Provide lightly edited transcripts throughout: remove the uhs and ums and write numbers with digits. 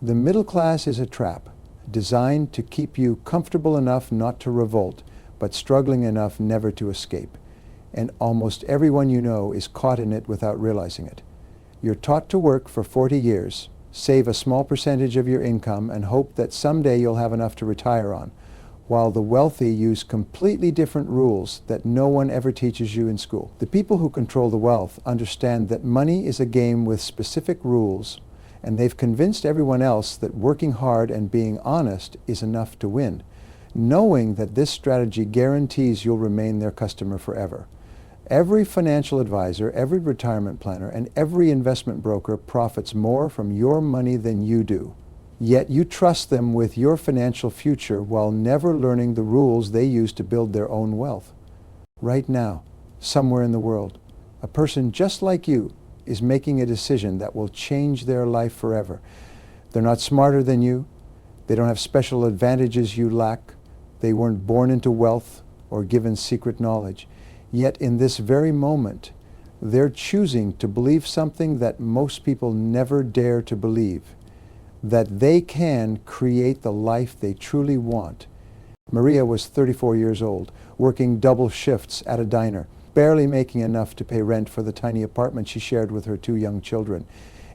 The middle class is a trap designed to keep you comfortable enough not to revolt, but struggling enough never to escape. And almost everyone you know is caught in it without realizing it. You're taught to work for 40 years, save a small percentage of your income, and hope that someday you'll have enough to retire on, while the wealthy use completely different rules that no one ever teaches you in school. The people who control the wealth understand that money is a game with specific rules, and they've convinced everyone else that working hard and being honest is enough to win, knowing that this strategy guarantees you'll remain their customer forever. Every financial advisor, every retirement planner, and every investment broker profits more from your money than you do. Yet you trust them with your financial future while never learning the rules they use to build their own wealth. Right now, somewhere in the world, a person just like you is making a decision that will change their life forever. They're not smarter than you. They don't have special advantages you lack. They weren't born into wealth or given secret knowledge. Yet in this very moment, they're choosing to believe something that most people never dare to believe, that they can create the life they truly want. Maria was 34 years old, working double shifts at a diner, barely making enough to pay rent for the tiny apartment she shared with her 2 young children.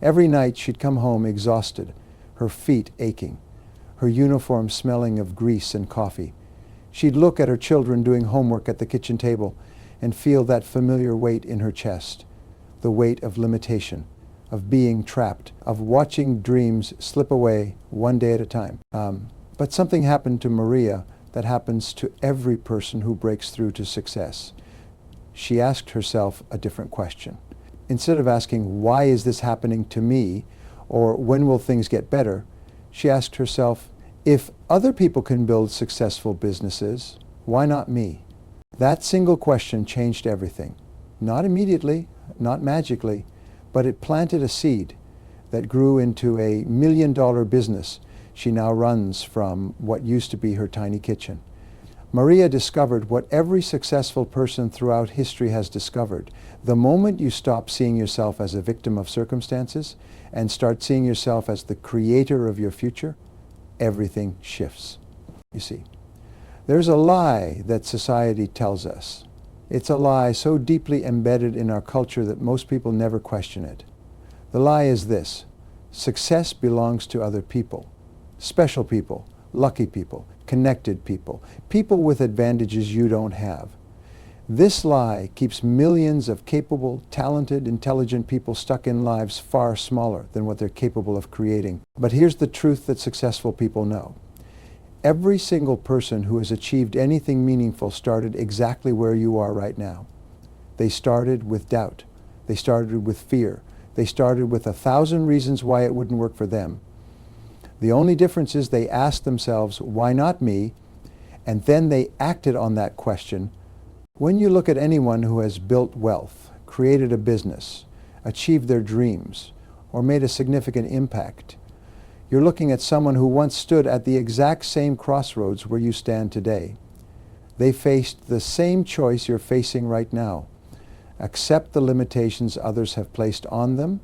Every night she'd come home exhausted, her feet aching, her uniform smelling of grease and coffee. She'd look at her children doing homework at the kitchen table and feel that familiar weight in her chest, the weight of limitation, of being trapped, of watching dreams slip away one day at a time. But something happened to Maria that happens to every person who breaks through to success. She asked herself a different question. Instead of asking, why is this happening to me, or when will things get better, she asked herself, if other people can build successful businesses, why not me? That single question changed everything. Not immediately, not magically, but it planted a seed that grew into a $1 million business she now runs from what used to be her tiny kitchen. Maria discovered what every successful person throughout history has discovered. The moment you stop seeing yourself as a victim of circumstances and start seeing yourself as the creator of your future, everything shifts. You see, there's a lie that society tells us. It's a lie so deeply embedded in our culture that most people never question it. The lie is this: success belongs to other people, special people, lucky people, connected people, people with advantages you don't have. This lie keeps millions of capable, talented, intelligent people stuck in lives far smaller than what they're capable of creating. But here's the truth that successful people know. Every single person who has achieved anything meaningful started exactly where you are right now. They started with doubt. They started with fear. They started with 1,000 reasons why it wouldn't work for them. The only difference is they asked themselves, why not me? And then they acted on that question. When you look at anyone who has built wealth, created a business, achieved their dreams, or made a significant impact, you're looking at someone who once stood at the exact same crossroads where you stand today. They faced the same choice you're facing right now: accept the limitations others have placed on them,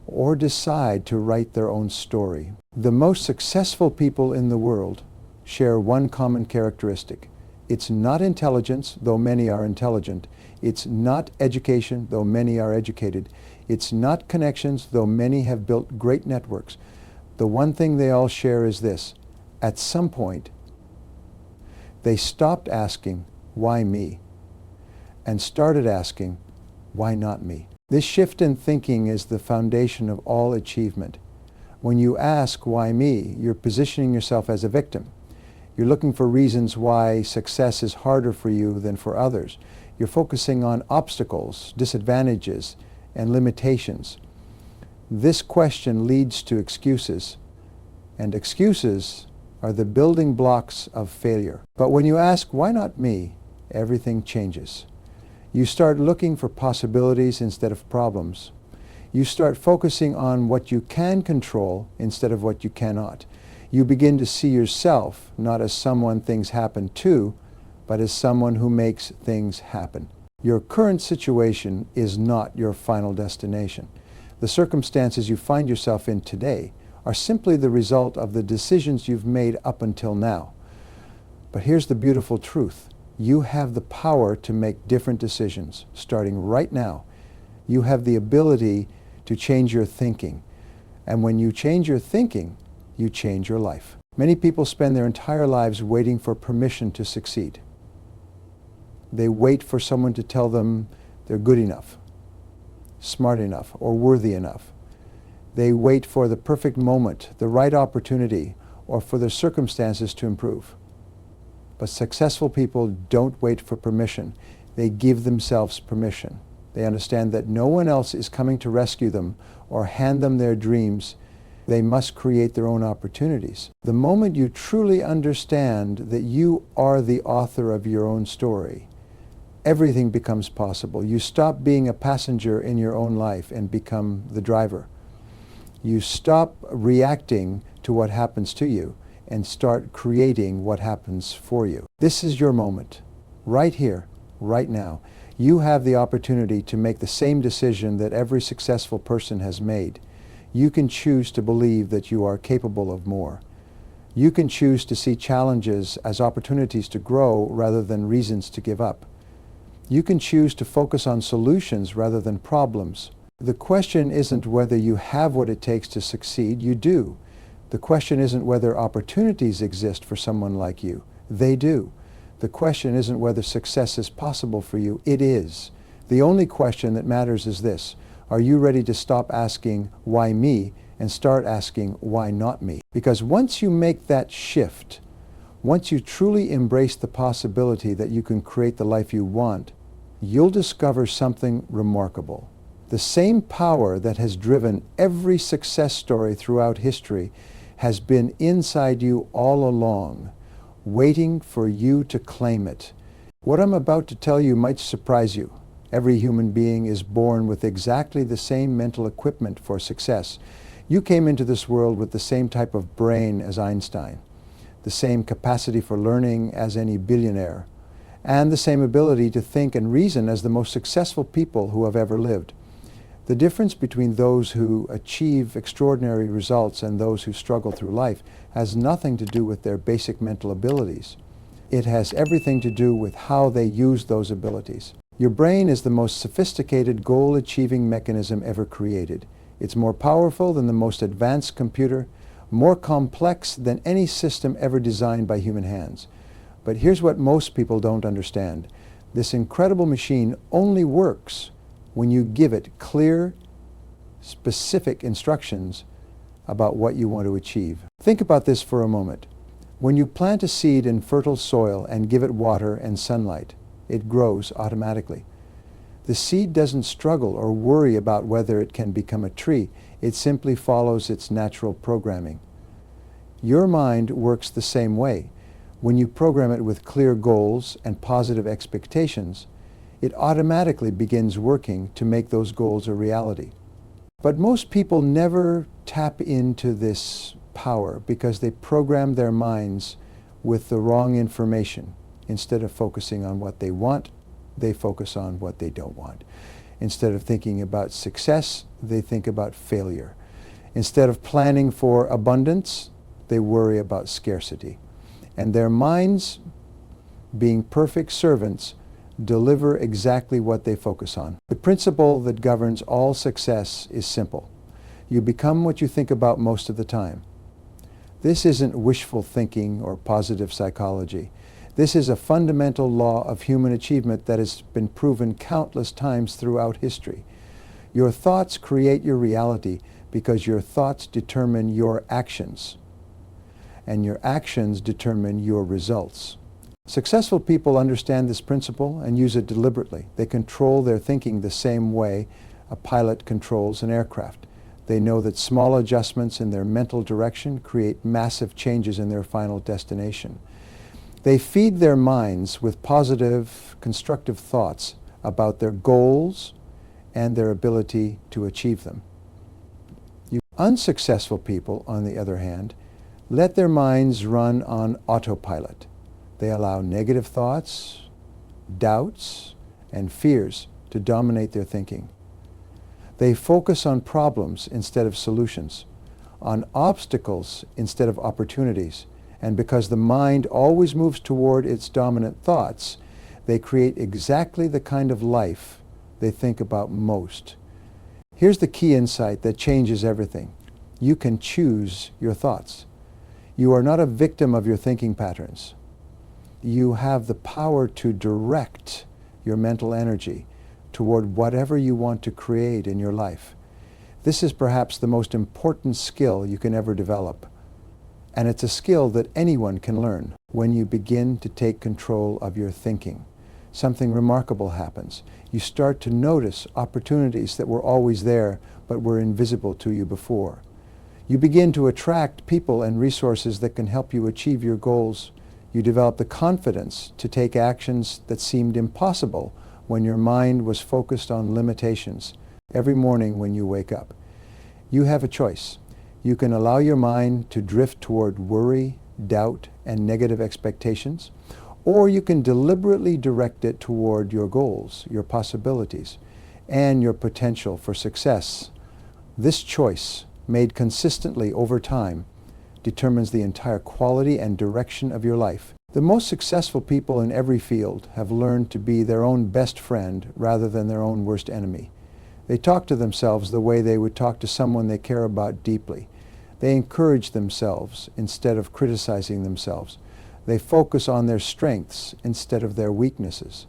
or decide to write their own story. The most successful people in the world share one common characteristic. It's not intelligence, though many are intelligent. It's not education, though many are educated. It's not connections, though many have built great networks. The one thing they all share is this: at some point, they stopped asking, why me? And started asking, why not me? This shift in thinking is the foundation of all achievement. When you ask, why me, you're positioning yourself as a victim. You're looking for reasons why success is harder for you than for others. You're focusing on obstacles, disadvantages, and limitations. This question leads to excuses, and excuses are the building blocks of failure. But when you ask, why not me, everything changes. You start looking for possibilities instead of problems. You start focusing on what you can control instead of what you cannot. You begin to see yourself not as someone things happen to, but as someone who makes things happen. Your current situation is not your final destination. The circumstances you find yourself in today are simply the result of the decisions you've made up until now. But here's the beautiful truth. You have the power to make different decisions, starting right now. You have the ability to change your thinking. And when you change your thinking, you change your life. Many people spend their entire lives waiting for permission to succeed. They wait for someone to tell them they're good enough, smart enough, or worthy enough. They wait for the perfect moment, the right opportunity, or for their circumstances to improve. But successful people don't wait for permission. They give themselves permission. They understand that no one else is coming to rescue them or hand them their dreams. They must create their own opportunities. The moment you truly understand that you are the author of your own story, everything becomes possible. You stop being a passenger in your own life and become the driver. You stop reacting to what happens to you and start creating what happens for you. This is your moment, right here, right now. You have the opportunity to make the same decision that every successful person has made. You can choose to believe that you are capable of more. You can choose to see challenges as opportunities to grow rather than reasons to give up. You can choose to focus on solutions rather than problems. The question isn't whether you have what it takes to succeed. You do. The question isn't whether opportunities exist for someone like you. They do. The question isn't whether success is possible for you. It is. The only question that matters is this. Are you ready to stop asking, why me, and start asking, why not me? Because once you make that shift, once you truly embrace the possibility that you can create the life you want, you'll discover something remarkable. The same power that has driven every success story throughout history has been inside you all along, waiting for you to claim it. What I'm about to tell you might surprise you. Every human being is born with exactly the same mental equipment for success. You came into this world with the same type of brain as Einstein, the same capacity for learning as any billionaire, and the same ability to think and reason as the most successful people who have ever lived. The difference between those who achieve extraordinary results and those who struggle through life has nothing to do with their basic mental abilities. It has everything to do with how they use those abilities. Your brain is the most sophisticated goal-achieving mechanism ever created. It's more powerful than the most advanced computer, more complex than any system ever designed by human hands. But here's what most people don't understand. This incredible machine only works when you give it clear, specific instructions about what you want to achieve. Think about this for a moment. When you plant a seed in fertile soil and give it water and sunlight, it grows automatically. The seed doesn't struggle or worry about whether it can become a tree. It simply follows its natural programming. Your mind works the same way. When you program it with clear goals and positive expectations, it automatically begins working to make those goals a reality. But most people never tap into this power because they program their minds with the wrong information. Instead of focusing on what they want, they focus on what they don't want. Instead of thinking about success, they think about failure. Instead of planning for abundance, they worry about scarcity. And their minds, being perfect servants, deliver exactly what they focus on. The principle that governs all success is simple. You become what you think about most of the time. This isn't wishful thinking or positive psychology. This is a fundamental law of human achievement that has been proven countless times throughout history. Your thoughts create your reality because your thoughts determine your actions, and your actions determine your results. Successful people understand this principle and use it deliberately. They control their thinking the same way a pilot controls an aircraft. They know that small adjustments in their mental direction create massive changes in their final destination. They feed their minds with positive, constructive thoughts about their goals and their ability to achieve them. Unsuccessful people, on the other hand, let their minds run on autopilot. They allow negative thoughts, doubts, and fears to dominate their thinking. They focus on problems instead of solutions. on obstacles instead of opportunities. And because the mind always moves toward its dominant thoughts, they create exactly the kind of life they think about most. Here's the key insight that changes everything. You can choose your thoughts. You are not a victim of your thinking patterns. You have the power to direct your mental energy toward whatever you want to create in your life. This is perhaps the most important skill you can ever develop. And it's a skill that anyone can learn. When you begin to take control of your thinking, something remarkable happens. You start to notice opportunities that were always there but were invisible to you before. You begin to attract people and resources that can help you achieve your goals. You develop the confidence to take actions that seemed impossible when your mind was focused on limitations. Every morning when you wake up, you have a choice. You can allow your mind to drift toward worry, doubt, and negative expectations, or you can deliberately direct it toward your goals, your possibilities, and your potential for success. This choice, made consistently over time, determines the entire quality and direction of your life. The most successful people in every field have learned to be their own best friend rather than their own worst enemy. They talk to themselves the way they would talk to someone they care about deeply. They encourage themselves instead of criticizing themselves. They focus on their strengths instead of their weaknesses.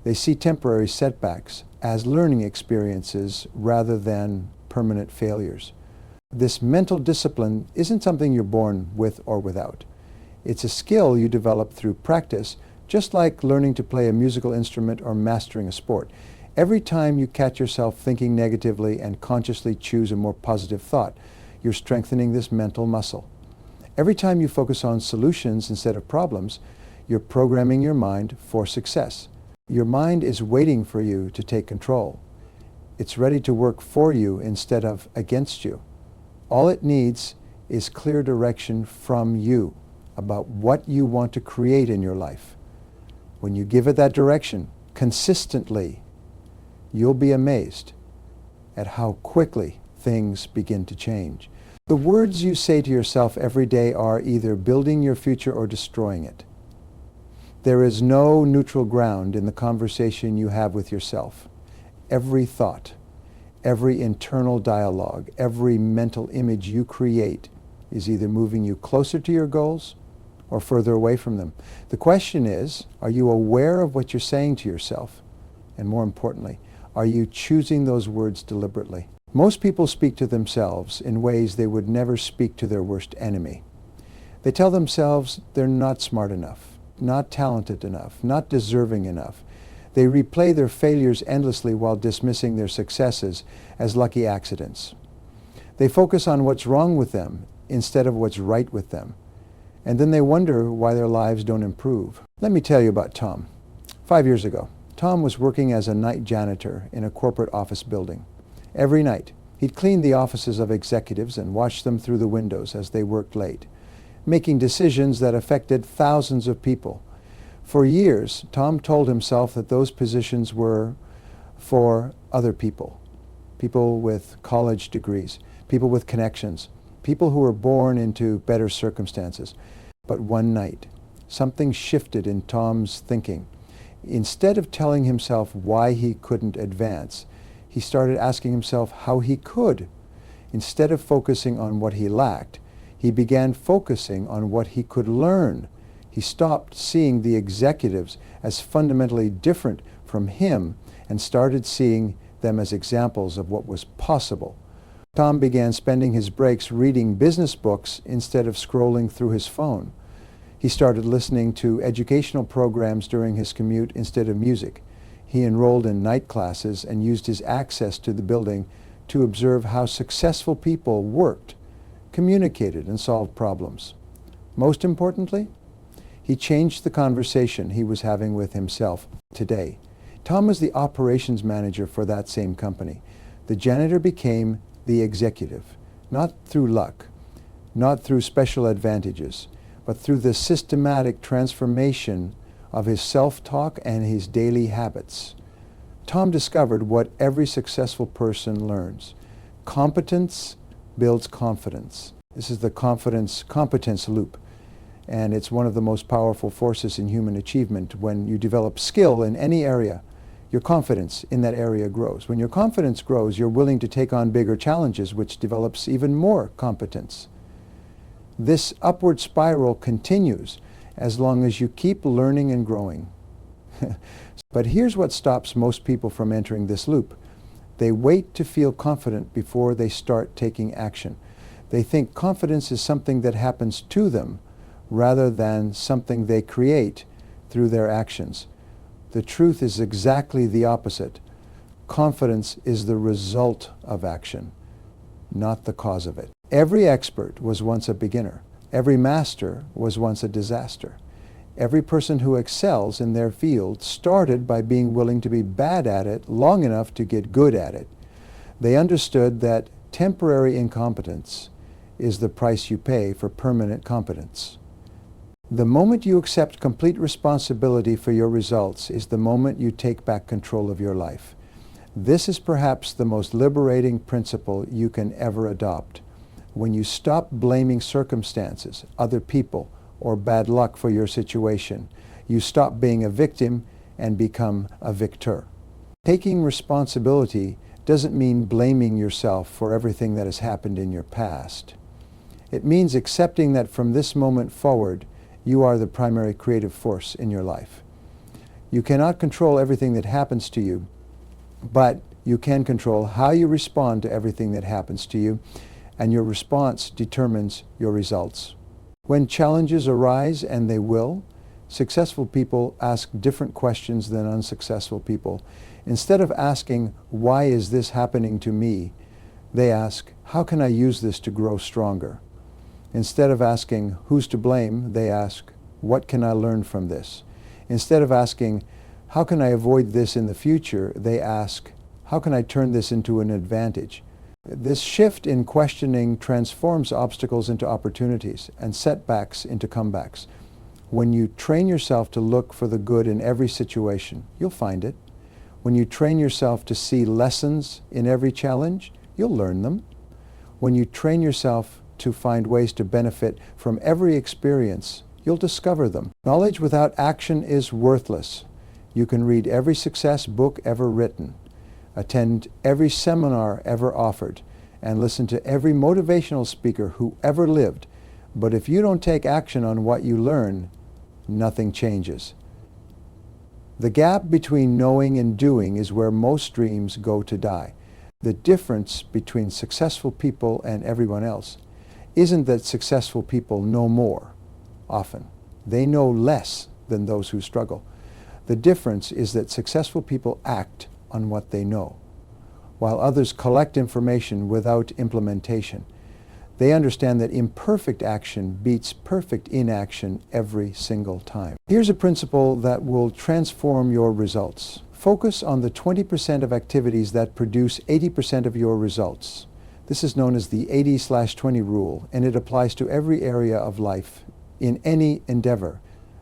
They see temporary setbacks as learning experiences rather than permanent failures. This mental discipline isn't something you're born with or without. It's a skill you develop through practice, just like learning to play a musical instrument or mastering a sport. Every time you catch yourself thinking negatively and consciously choose a more positive thought, you're strengthening this mental muscle. Every time you focus on solutions instead of problems, you're programming your mind for success. Your mind is waiting for you to take control. It's ready to work for you instead of against you. All it needs is clear direction from you about what you want to create in your life. When you give it that direction consistently, you'll be amazed at how quickly things begin to change. The words you say to yourself every day are either building your future or destroying it. There is no neutral ground in the conversation you have with yourself. Every thought, every internal dialogue, every mental image you create is either moving you closer to your goals or further away from them. The question is, are you aware of what you're saying to yourself? And more importantly, are you choosing those words deliberately? Most people speak to themselves in ways they would never speak to their worst enemy. They tell themselves they're not smart enough, not talented enough, not deserving enough. They replay their failures endlessly while dismissing their successes as lucky accidents. They focus on what's wrong with them instead of what's right with them. And then they wonder why their lives don't improve. Let me tell you about Tom. 5 years ago, Tom was working as a night janitor in a corporate office building. Every night, he'd clean the offices of executives and watch them through the windows as they worked late, making decisions that affected thousands of people. For years, Tom told himself that those positions were for other people, people with college degrees, people with connections, people who were born into better circumstances. But one night, something shifted in Tom's thinking. Instead of telling himself why he couldn't advance, he started asking himself how he could. Instead of focusing on what he lacked, he began focusing on what he could learn. He stopped seeing the executives as fundamentally different from him and started seeing them as examples of what was possible. Tom began spending his breaks reading business books instead of scrolling through his phone. He started listening to educational programs during his commute instead of music. He enrolled in night classes and used his access to the building to observe how successful people worked, communicated, and solved problems. Most importantly, he changed the conversation he was having with himself today. Tom was the operations manager for that same company. The janitor became the executive, not through luck, not through special advantages, but through the systematic transformation of his self-talk and his daily habits. Tom discovered what every successful person learns. Competence builds confidence. This is the competence loop. And it's one of the most powerful forces in human achievement. When you develop skill in any area, your confidence in that area grows. When your confidence grows, you're willing to take on bigger challenges, which develops even more competence. This upward spiral continues as long as you keep learning and growing. But here's what stops most people from entering this loop. They wait to feel confident before they start taking action. They think confidence is something that happens to them rather than something they create through their actions. The truth is exactly the opposite. Confidence is the result of action, not the cause of it. Every expert was once a beginner. Every master was once a disaster. Every person who excels in their field started by being willing to be bad at it long enough to get good at it. They understood that temporary incompetence is the price you pay for permanent competence. The moment you accept complete responsibility for your results is the moment you take back control of your life. This is perhaps the most liberating principle you can ever adopt. When you stop blaming circumstances, other people, or bad luck for your situation, you stop being a victim and become a victor. Taking responsibility doesn't mean blaming yourself for everything that has happened in your past. It means accepting that from this moment forward, you are the primary creative force in your life. You cannot control everything that happens to you, but you can control how you respond to everything that happens to you, and your response determines your results. When challenges arise, and they will, successful people ask different questions than unsuccessful people. Instead of asking, "Why is this happening to me?" they ask, "How can I use this to grow stronger?" Instead of asking, "Who's to blame?" they ask, "What can I learn from this?" Instead of asking, "How can I avoid this in the future?" they ask, "How can I turn this into an advantage?" This shift in questioning transforms obstacles into opportunities and setbacks into comebacks. When you train yourself to look for the good in every situation, you'll find it. When you train yourself to see lessons in every challenge, you'll learn them. When you train yourself to find ways to benefit from every experience, you'll discover them. Knowledge without action is worthless. You can read every success book ever written, attend every seminar ever offered, and listen to every motivational speaker who ever lived. But if you don't take action on what you learn, nothing changes. The gap between knowing and doing is where most dreams go to die. The difference between successful people and everyone else isn't that successful people know more often. They know less than those who struggle. The difference is that successful people act on what they know, while others collect information without implementation. They understand that imperfect action beats perfect inaction every single time. Here's a principle that will transform your results. Focus on the 20% of activities that produce 80% of your results. This is known as the 80/20 rule, and it applies to every area of life. In any endeavor,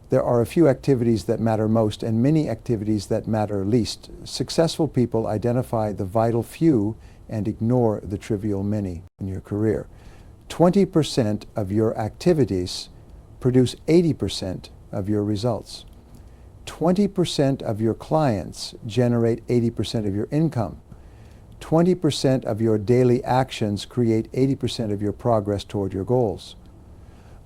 there are a few activities that matter most and many activities that matter least. Successful people identify the vital few and ignore the trivial many in your career. 20% of your activities produce 80% of your results. 20% of your clients generate 80% of your income. 20% of your daily actions create 80% of your progress toward your goals.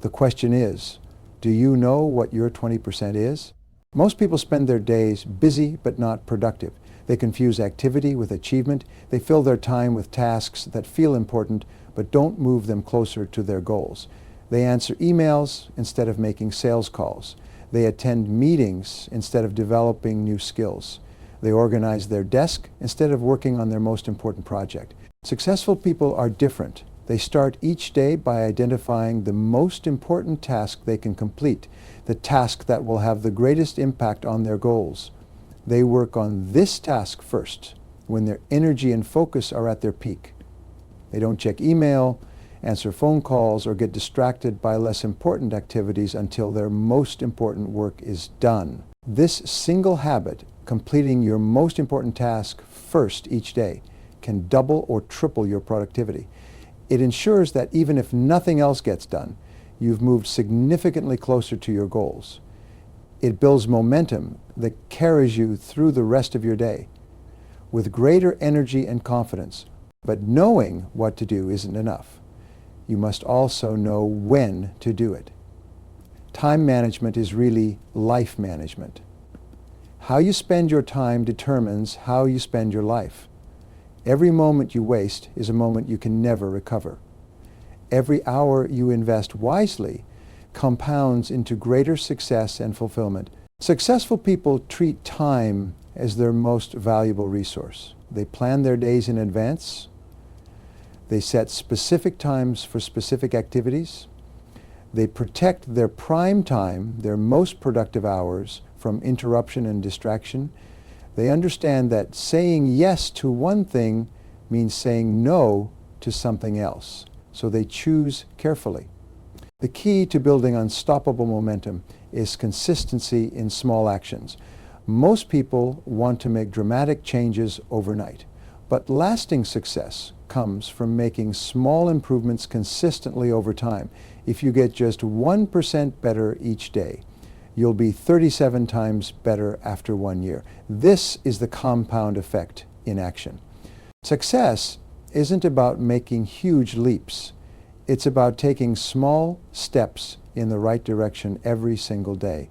The question is, do you know what your 20% is? Most people spend their days busy but not productive. They confuse activity with achievement. They fill their time with tasks that feel important but don't move them closer to their goals. They answer emails instead of making sales calls. They attend meetings instead of developing new skills. They organize their desk instead of working on their most important project. Successful people are different. They start each day by identifying the most important task they can complete, the task that will have the greatest impact on their goals. They work on this task first, when their energy and focus are at their peak. They don't check email, answer phone calls, or get distracted by less important activities until their most important work is done. This single habit, completing your most important task first each day, can double or triple your productivity. It ensures that even if nothing else gets done, you've moved significantly closer to your goals. It builds momentum that carries you through the rest of your day with greater energy and confidence. But knowing what to do isn't enough. You must also know when to do it. Time management is really life management. How you spend your time determines how you spend your life. Every moment you waste is a moment you can never recover. Every hour you invest wisely compounds into greater success and fulfillment. Successful people treat time as their most valuable resource. They plan their days in advance. They set specific times for specific activities. They protect their prime time, their most productive hours, from interruption and distraction. They understand that saying yes to one thing means saying no to something else. So they choose carefully. The key to building unstoppable momentum is consistency in small actions. Most people want to make dramatic changes overnight, but lasting success comes from making small improvements consistently over time. If you get just 1% better each day, you'll be 37 times better after 1 year. This is the compound effect in action. Success isn't about making huge leaps. It's about taking small steps in the right direction every single day.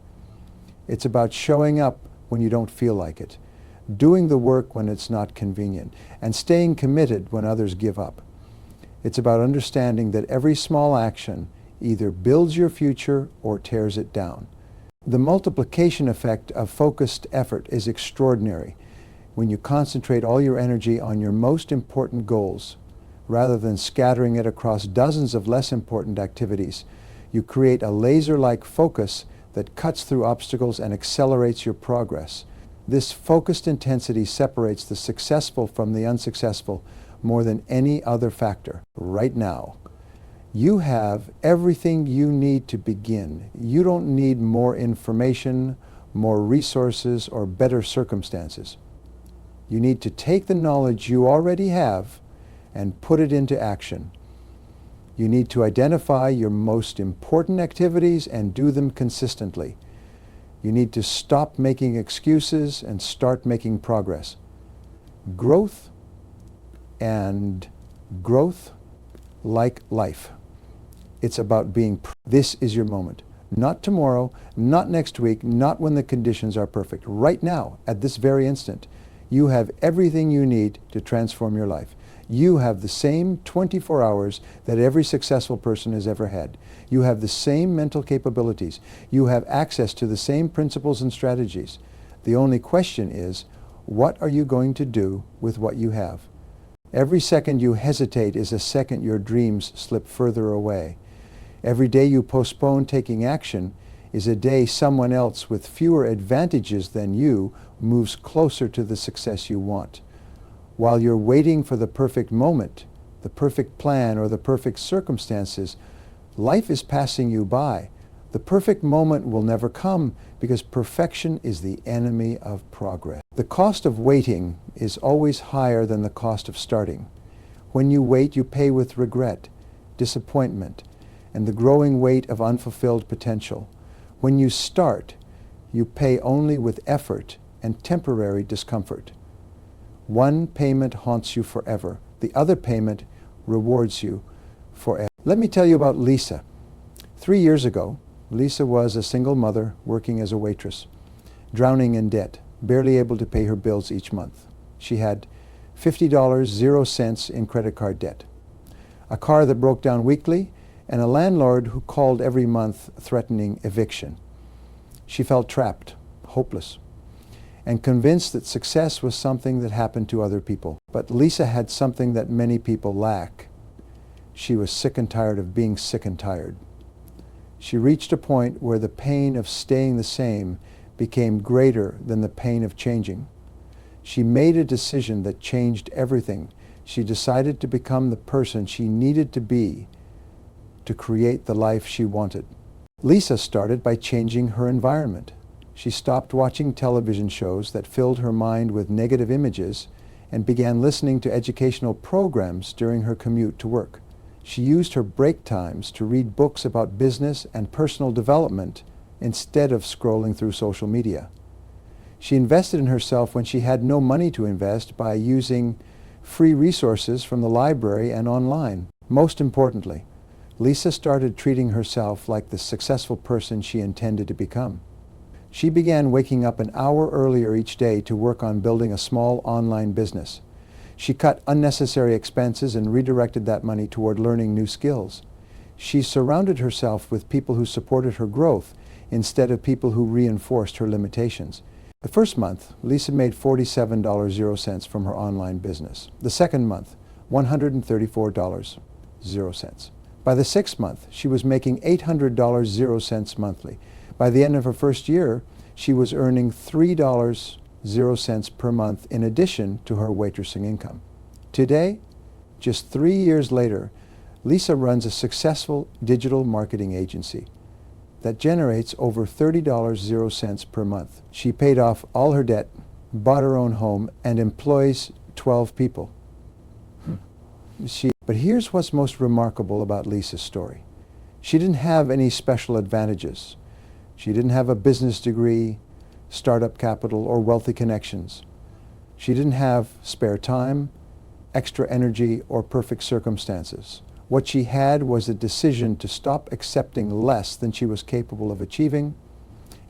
It's about showing up when you don't feel like it, doing the work when it's not convenient, and staying committed when others give up. It's about understanding that every small action either builds your future or tears it down. The multiplication effect of focused effort is extraordinary when you concentrate all your energy on your most important goals rather than scattering it across dozens of less important activities. You create a laser-like focus that cuts through obstacles and accelerates your progress. This focused intensity separates the successful from the unsuccessful more than any other factor right now. You have everything you need to begin. You don't need more information, more resources, or better circumstances. You need to take the knowledge you already have and put it into action. You need to identify your most important activities and do them consistently. You need to stop making excuses and start making progress. Growth and growth like life. It's about being this is your moment. Not tomorrow, not next week, not when the conditions are perfect. Right now, at this very instant, you have everything you need to transform your life. You have the same 24 hours that every successful person has ever had. You have the same mental capabilities. You have access to the same principles and strategies. The only question is, what are you going to do with what you have? Every second you hesitate is a second your dreams slip further away. Every day you postpone taking action is a day someone else with fewer advantages than you moves closer to the success you want. While you're waiting for the perfect moment, the perfect plan, or the perfect circumstances, life is passing you by. The perfect moment will never come because perfection is the enemy of progress. The cost of waiting is always higher than the cost of starting. When you wait, you pay with regret, disappointment, and the growing weight of unfulfilled potential. When you start, you pay only with effort and temporary discomfort. One payment haunts you forever. The other payment rewards you forever. Let me tell you about Lisa. 3 years ago, Lisa was a single mother working as a waitress, drowning in debt, barely able to pay her bills each month. She had $50, 0 cents in credit card debt, a car that broke down weekly, and a landlord who called every month threatening eviction. She felt trapped, hopeless, and convinced that success was something that happened to other people. But Lisa had something that many people lack. She was sick and tired of being sick and tired. She reached a point where the pain of staying the same became greater than the pain of changing. She made a decision that changed everything. She decided to become the person she needed to be to create the life she wanted. Lisa started by changing her environment. She stopped watching television shows that filled her mind with negative images and began listening to educational programs during her commute to work. She used her break times to read books about business and personal development instead of scrolling through social media. She invested in herself when she had no money to invest by using free resources from the library and online. Most importantly, Lisa started treating herself like the successful person she intended to become. She began waking up an hour earlier each day to work on building a small online business. She cut unnecessary expenses and redirected that money toward learning new skills. She surrounded herself with people who supported her growth instead of people who reinforced her limitations. The first month, Lisa made $47.00 from her online business. The second month, $134.00. By the sixth month, she was making $800.00 monthly. By the end of her first year, she was earning $3.00 per month in addition to her waitressing income. Today, just 3 years later, Lisa runs a successful digital marketing agency that generates over $30.00 per month. She paid off all her debt, bought her own home, and employs 12 people. But here's what's most remarkable about Lisa's story. She didn't have any special advantages. She didn't have a business degree, startup capital, or wealthy connections. She didn't have spare time, extra energy, or perfect circumstances. What she had was a decision to stop accepting less than she was capable of achieving,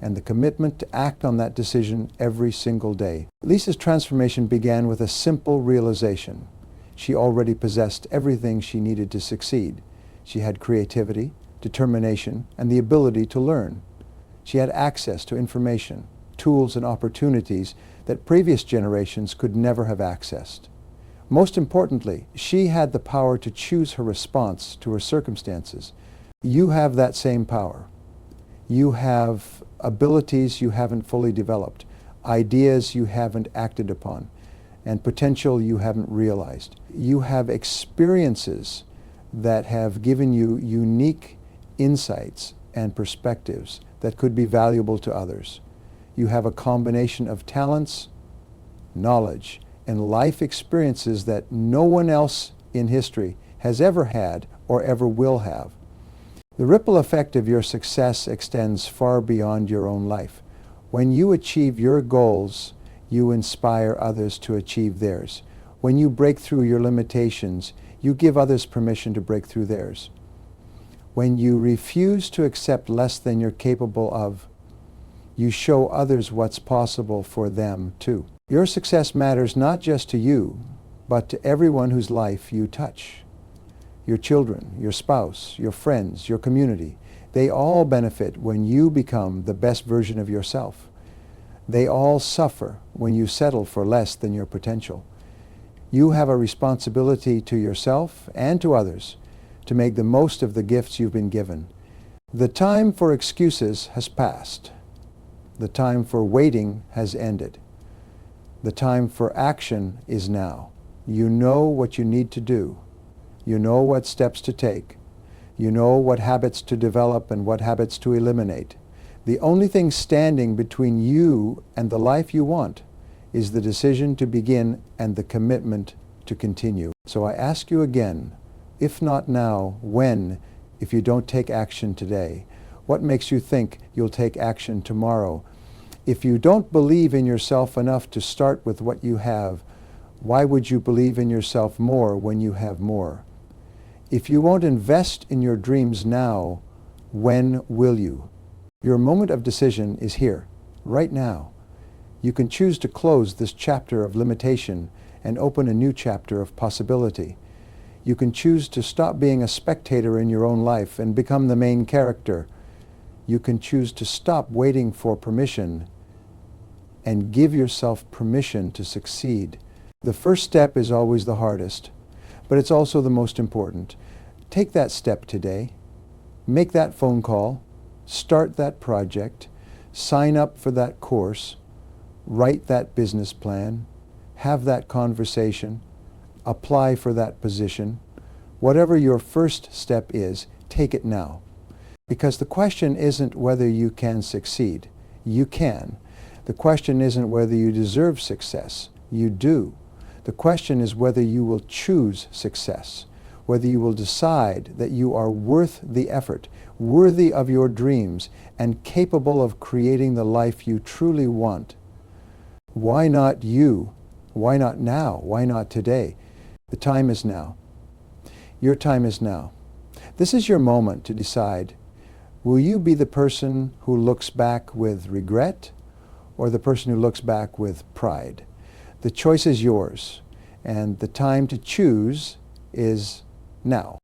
and the commitment to act on that decision every single day. Lisa's transformation began with a simple realization. She already possessed everything she needed to succeed. She had creativity, determination, and the ability to learn. She had access to information, tools, and opportunities that previous generations could never have accessed. Most importantly, she had the power to choose her response to her circumstances. You have that same power. You have abilities you haven't fully developed, ideas you haven't acted upon, and potential you haven't realized. You have experiences that have given you unique insights and perspectives that could be valuable to others. You have a combination of talents, knowledge, and life experiences that no one else in history has ever had or ever will have. The ripple effect of your success extends far beyond your own life. When you achieve your goals, you inspire others to achieve theirs. When you break through your limitations, you give others permission to break through theirs. When you refuse to accept less than you're capable of, you show others what's possible for them too. Your success matters not just to you, but to everyone whose life you touch. Your children, your spouse, your friends, your community, they all benefit when you become the best version of yourself. They all suffer when you settle for less than your potential. You have a responsibility to yourself and to others to make the most of the gifts you've been given. The time for excuses has passed. The time for waiting has ended. The time for action is now. You know what you need to do. You know what steps to take. You know what habits to develop and what habits to eliminate. The only thing standing between you and the life you want is the decision to begin and the commitment to continue. So I ask you again, if not now, when, if you don't take action today? What makes you think you'll take action tomorrow? If you don't believe in yourself enough to start with what you have, why would you believe in yourself more when you have more? If you won't invest in your dreams now, when will you? Your moment of decision is here, right now. You can choose to close this chapter of limitation and open a new chapter of possibility. You can choose to stop being a spectator in your own life and become the main character. You can choose to stop waiting for permission and give yourself permission to succeed. The first step is always the hardest, but it's also the most important. Take that step today. Make that phone call. Start that project. Sign up for that course. Write that business plan. Have that conversation. Apply for that position. Whatever your first step is, take it now. Because the question isn't whether you can succeed. You can. The question isn't whether you deserve success. You do. The question is whether you will choose success. whether you will decide that you are worth the effort, worthy of your dreams, and capable of creating the life you truly want. Why not you? Why not now? Why not today? The time is now. Your time is now. This is your moment to decide, will you be the person who looks back with regret or the person who looks back with pride? The choice is yours, and the time to choose is now.